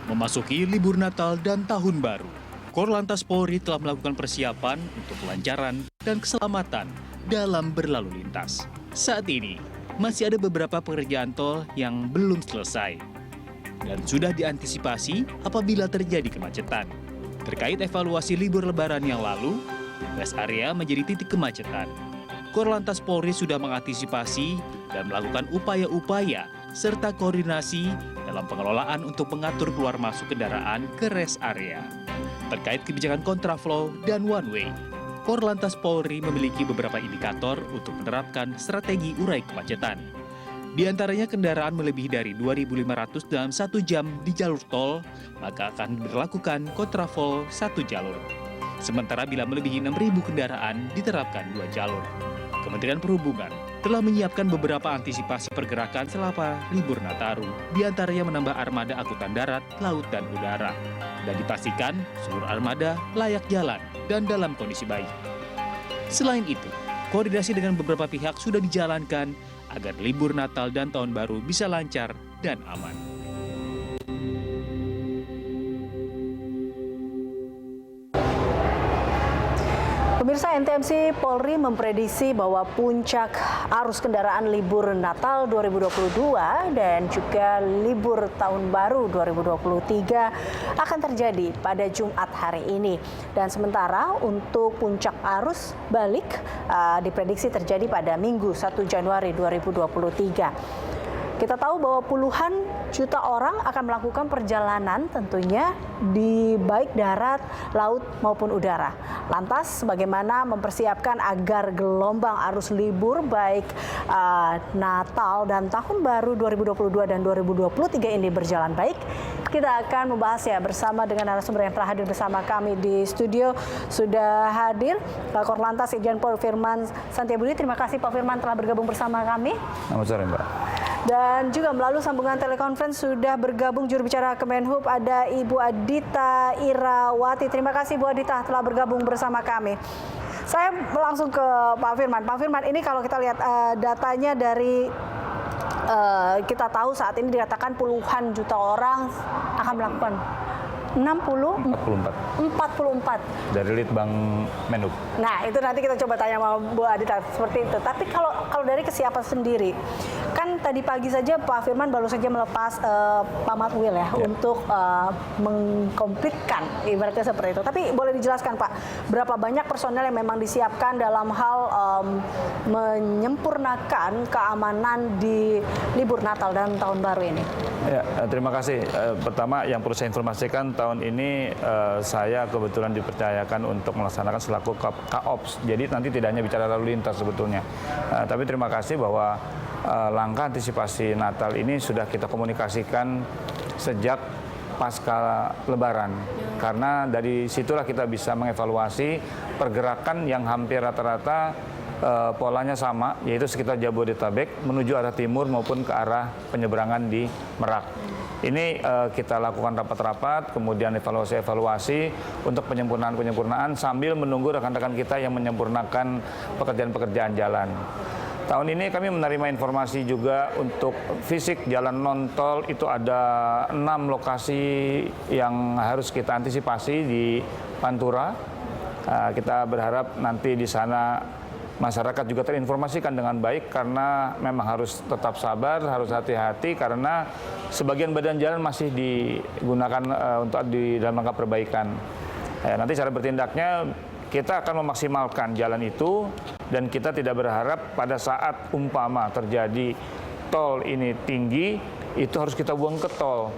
Memasuki libur Natal dan Tahun Baru, Korlantas Polri telah melakukan persiapan untuk kelancaran dan keselamatan dalam berlalu lintas. Saat ini, masih ada beberapa pekerjaan tol yang belum selesai dan sudah diantisipasi apabila terjadi kemacetan. Terkait evaluasi libur Lebaran yang lalu, rest area menjadi titik kemacetan. Korlantas Polri sudah mengantisipasi dan melakukan upaya-upaya serta koordinasi dalam pengelolaan untuk mengatur keluar masuk kendaraan ke rest area. Terkait kebijakan kontraflow dan one way, Korlantas Polri memiliki beberapa indikator untuk menerapkan strategi urai kemacetan. Di antaranya kendaraan melebihi dari 2.500 dalam 1 jam di jalur tol, maka akan diberlakukan kontraflow 1 jalur. Sementara bila melebihi 6.000 kendaraan diterapkan 2 jalur. Kementerian Perhubungan telah menyiapkan beberapa antisipasi pergerakan selama libur Nataru, di antaranya menambah armada angkutan darat, laut, dan udara. Dan dipastikan seluruh armada layak jalan dan dalam kondisi baik. Selain itu, koordinasi dengan beberapa pihak sudah dijalankan agar libur Natal dan Tahun Baru bisa lancar dan aman. Pemirsa, NTMC Polri memprediksi bahwa puncak arus kendaraan libur Natal 2022 dan juga libur Tahun Baru 2023 akan terjadi pada Jumat hari ini. Dan sementara untuk puncak arus balik diprediksi terjadi pada Minggu 1 Januari 2023. Kita tahu bahwa puluhan juta orang akan melakukan perjalanan tentunya di baik darat, laut maupun udara. Lantas bagaimana mempersiapkan agar gelombang arus libur baik Natal dan Tahun Baru 2022 dan 2023 ini berjalan baik? Kita akan membahasnya bersama dengan narasumber yang telah hadir bersama kami di studio. Sudah hadir Korlantas Irjen Pol Firman Santiabudi. Terima kasih Pak Firman telah bergabung bersama kami. Selamat sore, Mbak. Dan juga melalui sambungan telekonferensi sudah bergabung juru bicara Kemenhub, ada Ibu Adita Irawati. Terima kasih Bu Adita telah bergabung bersama kami. Saya langsung ke Pak Firman. Pak Firman, ini kalau kita lihat datanya dari kita tahu saat ini dikatakan puluhan juta orang akan melakukan 44 dari Litbang Menhub. Nah, itu nanti kita coba tanya sama Bu Adita seperti itu. Tapi kalau dari kesiapan sendiri, kan tadi pagi saja Pak Firman baru saja melepas Pak Matwil ya untuk mengkomplitkan ibaratnya seperti itu. Tapi boleh dijelaskan Pak, berapa banyak personel yang memang disiapkan dalam hal menyempurnakan keamanan di libur Natal dan Tahun Baru ini? Ya, terima kasih. Pertama yang perlu saya informasikan, tahun ini saya kebetulan dipercayakan untuk melaksanakan selaku Kaops. Jadi nanti tidak hanya bicara lalu lintas sebetulnya. Tapi terima kasih bahwa langkah antisipasi Natal ini sudah kita komunikasikan sejak pasca Lebaran. Karena dari situlah kita bisa mengevaluasi pergerakan yang hampir rata-rata polanya sama, yaitu sekitar Jabodetabek menuju arah timur maupun ke arah penyeberangan di Merak. Ini kita lakukan rapat-rapat, kemudian evaluasi-evaluasi untuk penyempurnaan-penyempurnaan sambil menunggu rekan-rekan kita yang menyempurnakan pekerjaan-pekerjaan jalan. Tahun ini kami menerima informasi juga untuk fisik jalan non-tol itu ada 6 lokasi yang harus kita antisipasi di Pantura. Kita berharap nanti di sana masyarakat juga terinformasikan dengan baik karena memang harus tetap sabar, harus hati-hati karena sebagian badan jalan masih digunakan untuk di dalam rangka perbaikan. Nanti cara bertindaknya kita akan memaksimalkan jalan itu dan kita tidak berharap pada saat umpama terjadi tol ini tinggi itu harus kita buang ke tol.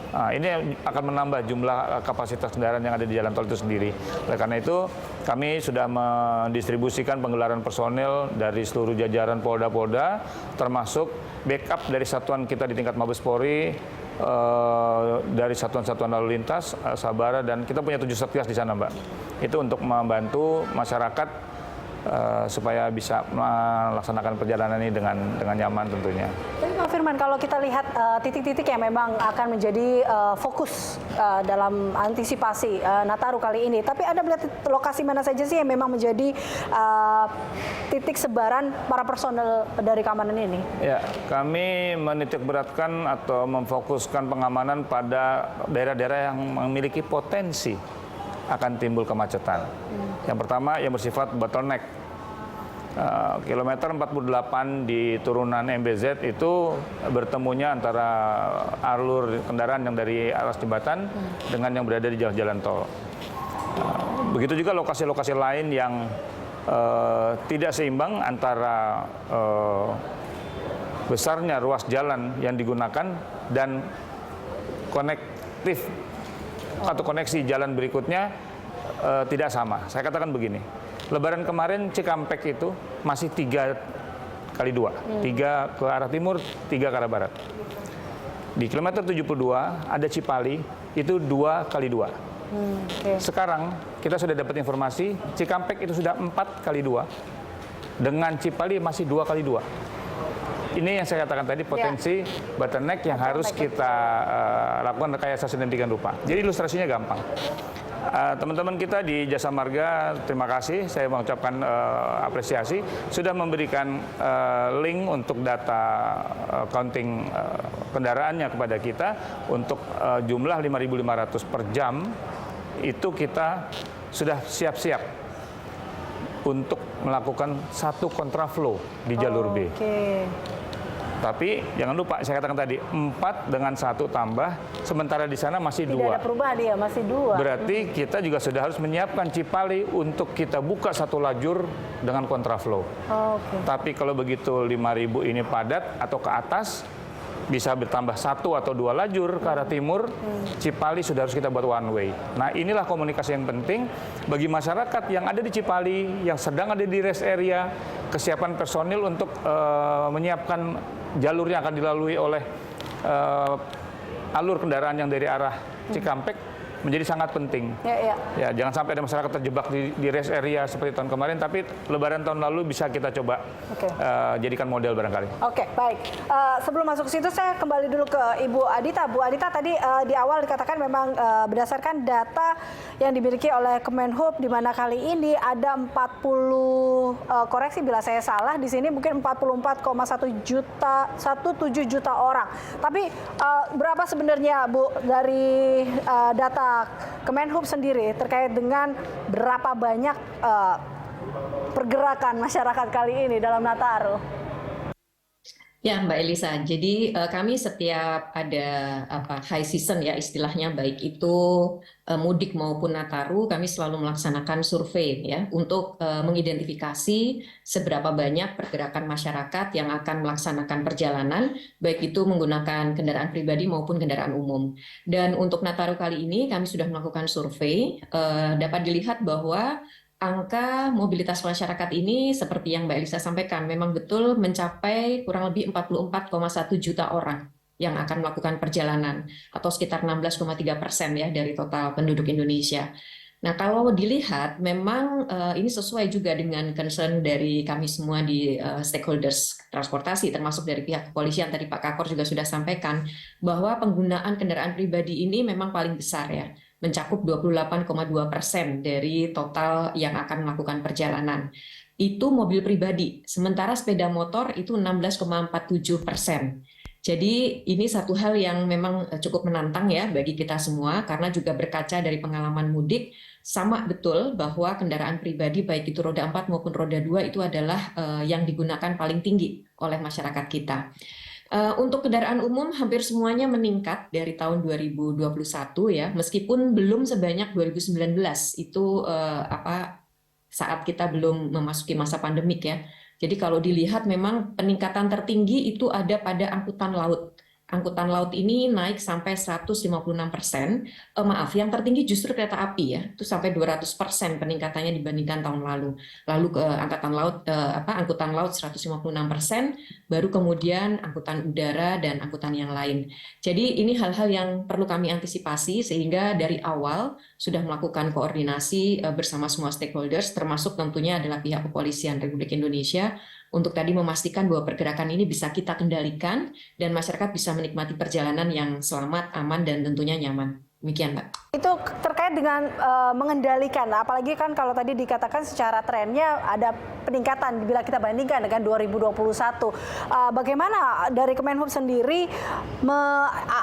Nah, ini akan menambah jumlah kapasitas kendaraan yang ada di jalan tol itu sendiri. Oleh karena itu, kami sudah mendistribusikan penggelaran personel dari seluruh jajaran Polda-Polda, termasuk backup dari satuan kita di tingkat Mabes Polri, dari satuan-satuan lalu lintas, Sabara, dan kita punya 7 satgas di sana, Mbak. Itu untuk membantu masyarakat supaya bisa melaksanakan perjalanan ini dengan nyaman tentunya. Tapi Pak Firman, kalau kita lihat titik-titik yang memang akan menjadi fokus dalam antisipasi Nataru kali ini, tapi Anda melihat lokasi mana saja sih yang memang menjadi titik sebaran para personel dari keamanan ini? Ya, kami menitik beratkan atau memfokuskan pengamanan pada daerah-daerah yang memiliki potensi akan timbul kemacetan. Yang pertama yang bersifat bottleneck. Kilometer 48 di turunan MBZ itu bertemunya antara alur kendaraan yang dari atas jembatan dengan yang berada di jalan tol. Begitu juga lokasi-lokasi lain yang tidak seimbang antara besarnya ruas jalan yang digunakan dan konektif atau koneksi jalan berikutnya tidak sama. Saya katakan begini, Lebaran kemarin Cikampek itu masih 3x2, 3 ke arah timur, 3 ke arah barat. Di kilometer 72 ada Cipali, itu 2x2. Sekarang kita sudah dapat informasi Cikampek itu sudah 4x2, dengan Cipali masih 2x2. Ini yang saya katakan tadi, potensi bottleneck yang harus kita lakukan rekayasa sedemikian rupa. Jadi ilustrasinya gampang. Teman-teman kita di Jasa Marga, terima kasih, saya mengucapkan apresiasi, sudah memberikan link untuk data counting kendaraannya kepada kita untuk jumlah 5.500 per jam, itu kita sudah siap-siap untuk melakukan satu kontraflow di jalur B. Tapi jangan lupa, saya katakan tadi 4 dengan 1 tambah, sementara di sana masih 2. Tidak ada perubahan, ya masih 2. Berarti kita juga sudah harus menyiapkan Cipali untuk kita buka satu lajur dengan kontraflow. Tapi kalau begitu 5.000 ini padat atau ke atas, bisa bertambah 1 atau 2 lajur ke arah timur, Cipali sudah harus kita buat one way. Nah, inilah komunikasi yang penting bagi masyarakat yang ada di Cipali, yang sedang ada di rest area, kesiapan personil untuk menyiapkan jalur yang akan dilalui oleh alur kendaraan yang dari arah Cikampek menjadi sangat penting. Ya, jangan sampai ada masyarakat terjebak di rest area seperti tahun kemarin, tapi Lebaran tahun lalu bisa kita coba jadikan model barangkali. Oke, baik. Sebelum masuk ke situ, saya kembali dulu ke Ibu Adita. Bu Adita, tadi di awal dikatakan memang berdasarkan data yang dimiliki oleh Kemenhub, di mana kali ini ada 40, koreksi bila saya salah, di sini mungkin 44,1 juta orang. Tapi berapa sebenarnya, Bu, dari data Kemenhub sendiri terkait dengan berapa banyak pergerakan masyarakat kali ini dalam Nataru? Ya, Mbak Elisa. Jadi kami setiap ada high season ya istilahnya, baik itu mudik maupun Nataru, kami selalu melaksanakan survei ya untuk mengidentifikasi seberapa banyak pergerakan masyarakat yang akan melaksanakan perjalanan, baik itu menggunakan kendaraan pribadi maupun kendaraan umum. Dan untuk Nataru kali ini kami sudah melakukan survei, dapat dilihat bahwa angka mobilitas masyarakat ini seperti yang Mbak Elisa sampaikan memang betul mencapai kurang lebih 44,1 juta orang yang akan melakukan perjalanan atau sekitar 16,3% ya dari total penduduk Indonesia. Nah, kalau dilihat memang ini sesuai juga dengan concern dari kami semua di stakeholders transportasi, termasuk dari pihak kepolisian. Tadi Pak Kakor juga sudah sampaikan bahwa penggunaan kendaraan pribadi ini memang paling besar ya, mencakup 28,2% dari total yang akan melakukan perjalanan. Itu mobil pribadi, sementara sepeda motor itu 16,47%. Jadi ini satu hal yang memang cukup menantang ya bagi kita semua, karena juga berkaca dari pengalaman mudik, sama betul bahwa kendaraan pribadi baik itu roda 4 maupun roda 2 itu adalah yang digunakan paling tinggi oleh masyarakat kita. Untuk kendaraan umum hampir semuanya meningkat dari tahun 2021 ya, meskipun belum sebanyak 2019 itu saat kita belum memasuki masa pandemik ya. Jadi kalau dilihat memang peningkatan tertinggi itu ada pada angkutan laut angkutan laut ini naik sampai 156%. Maaf, yang tertinggi justru kereta api ya, itu sampai 200% peningkatannya dibandingkan tahun lalu. Lalu ke angkutan laut 156%, baru kemudian angkutan udara dan angkutan yang lain. Jadi ini hal-hal yang perlu kami antisipasi sehingga dari awal sudah melakukan koordinasi bersama semua stakeholders, termasuk tentunya adalah pihak Kepolisian Republik Indonesia, untuk tadi memastikan bahwa pergerakan ini bisa kita kendalikan dan masyarakat bisa menikmati perjalanan yang selamat, aman, dan tentunya nyaman. Demikian, Mbak. Itu terkait dengan mengendalikan, apalagi kan kalau tadi dikatakan secara trennya ada peningkatan bila kita bandingkan dengan 2021. Bagaimana dari Kemenhub sendiri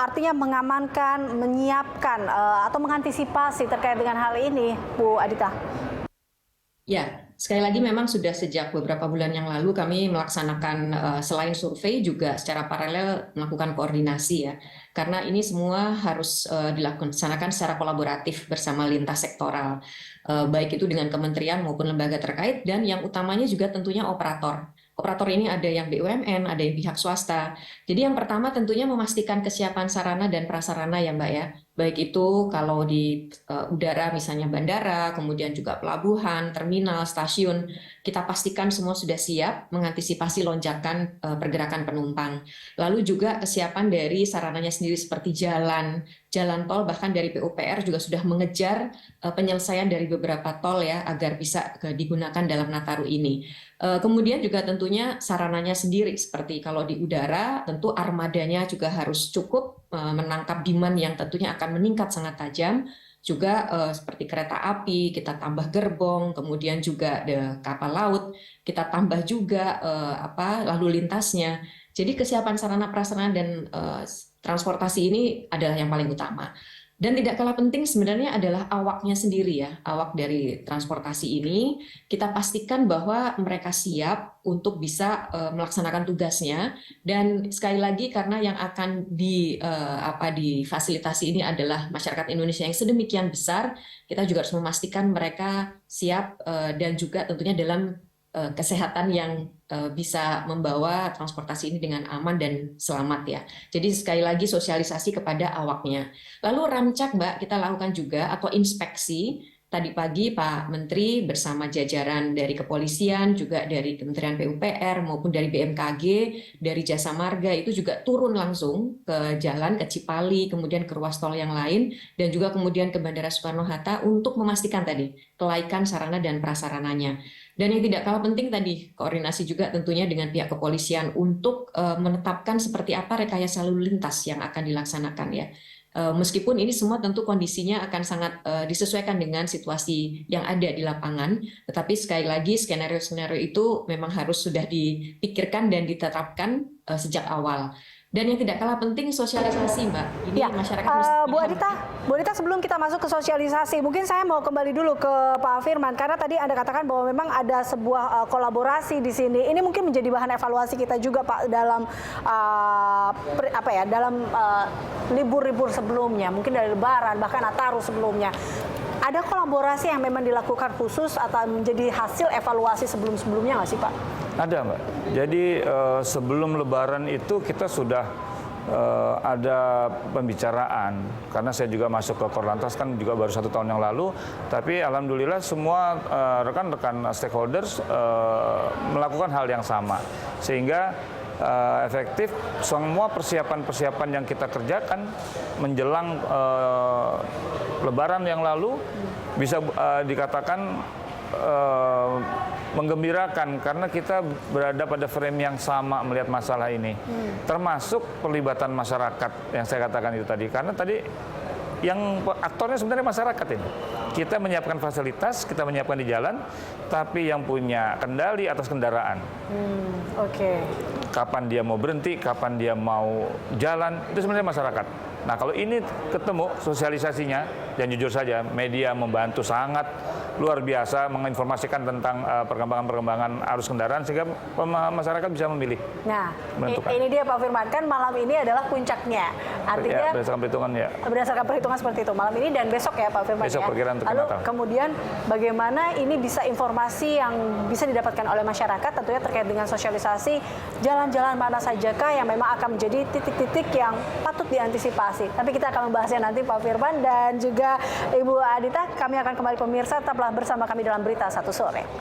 artinya mengamankan, menyiapkan atau mengantisipasi terkait dengan hal ini, Bu Adita? Ya, sekali lagi memang sudah sejak beberapa bulan yang lalu kami melaksanakan selain survei juga secara paralel melakukan koordinasi ya. Karena ini semua harus dilaksanakan secara kolaboratif bersama lintas sektoral. Baik itu dengan kementerian maupun lembaga terkait dan yang utamanya juga tentunya operator. Operator ini ada yang BUMN, ada yang pihak swasta. Jadi yang pertama tentunya memastikan kesiapan sarana dan prasarana ya Mbak ya. Baik itu kalau di udara misalnya bandara, kemudian juga pelabuhan, terminal, stasiun, kita pastikan semua sudah siap mengantisipasi lonjakan pergerakan penumpang. Lalu juga kesiapan dari sarananya sendiri seperti jalan tol, bahkan dari PUPR juga sudah mengejar penyelesaian dari beberapa tol ya agar bisa digunakan dalam Nataru ini. Kemudian juga tentunya sarananya sendiri seperti kalau di udara tentu armadanya juga harus cukup menangkap demand yang tentunya akan meningkat sangat tajam. Juga seperti kereta api kita tambah gerbong, kemudian juga kapal laut kita tambah juga lalu lintasnya. Jadi kesiapan sarana prasarana dan transportasi ini adalah yang paling utama. Dan tidak kalah penting sebenarnya adalah awaknya sendiri ya, awak dari transportasi ini kita pastikan bahwa mereka siap untuk bisa melaksanakan tugasnya. Dan sekali lagi karena yang akan difasilitasi ini adalah masyarakat Indonesia yang sedemikian besar, kita juga harus memastikan mereka siap dan juga tentunya dalam kesehatan yang bisa membawa transportasi ini dengan aman dan selamat ya. Jadi sekali lagi sosialisasi kepada awaknya. Lalu ramcak Mbak kita lakukan juga atau inspeksi. Tadi pagi Pak Menteri bersama jajaran dari kepolisian, juga dari Kementerian PUPR maupun dari BMKG, dari Jasa Marga itu juga turun langsung ke jalan, ke Cipali, kemudian ke ruas tol yang lain, dan juga kemudian ke Bandara Soekarno-Hatta untuk memastikan tadi kelaikan sarana dan prasarananya. Dan yang tidak kalah penting tadi, koordinasi juga tentunya dengan pihak kepolisian untuk menetapkan seperti apa rekayasa lalu lintas yang akan dilaksanakan ya. Meskipun ini semua tentu kondisinya akan sangat disesuaikan dengan situasi yang ada di lapangan, tetapi sekali lagi skenario-skenario itu memang harus sudah dipikirkan dan ditetapkan sejak awal. Dan yang tidak kalah penting sosialisasi, Mbak. Ini ya, masyarakat Bu Adita, sebelum kita masuk ke sosialisasi, mungkin saya mau kembali dulu ke Pak Firman karena tadi Anda katakan bahwa memang ada sebuah kolaborasi di sini. Ini mungkin menjadi bahan evaluasi kita juga, Pak, dalam libur-libur sebelumnya, mungkin dari Lebaran bahkan Nataru sebelumnya. Ada kolaborasi yang memang dilakukan khusus atau menjadi hasil evaluasi sebelum-sebelumnya nggak sih, Pak? Ada, Mbak. Jadi sebelum Lebaran itu kita sudah ada pembicaraan, karena saya juga masuk ke Korlantas kan juga baru 1 tahun yang lalu, tapi alhamdulillah semua rekan-rekan stakeholders melakukan hal yang sama, sehingga efektif semua persiapan-persiapan yang kita kerjakan menjelang Lebaran yang lalu bisa dikatakan menggembirakan karena kita berada pada frame yang sama melihat masalah ini, termasuk pelibatan masyarakat yang saya katakan itu tadi, karena tadi yang aktornya sebenarnya masyarakat ini. Kita menyiapkan fasilitas, kita menyiapkan di jalan, tapi yang punya kendali atas kendaraan. Oke. Kapan dia mau berhenti, kapan dia mau jalan, itu sebenarnya masyarakat. Nah kalau ini ketemu sosialisasinya, dan jujur saja media membantu sangat luar biasa menginformasikan tentang perkembangan-perkembangan arus kendaraan sehingga masyarakat bisa memilih. Nah, menentukan. ini dia Pak Firman, kan malam ini adalah puncaknya. Artinya Ya, berdasarkan perhitungan ya. Berdasarkan perhitungan seperti itu, malam ini dan besok ya Pak Firman. Besok ya. perkiraan untuk Lalu Natal. kemudian bagaimana ini bisa informasi yang bisa didapatkan oleh masyarakat tentunya terkait dengan sosialisasi jalan-jalan mana sajakah yang memang akan menjadi titik-titik yang patut diantisipasi. Tapi kita akan membahasnya nanti Pak Firman dan juga Ibu Adita. Kami akan kembali pemirsa, tetaplah bersama kami dalam Berita Satu Sore.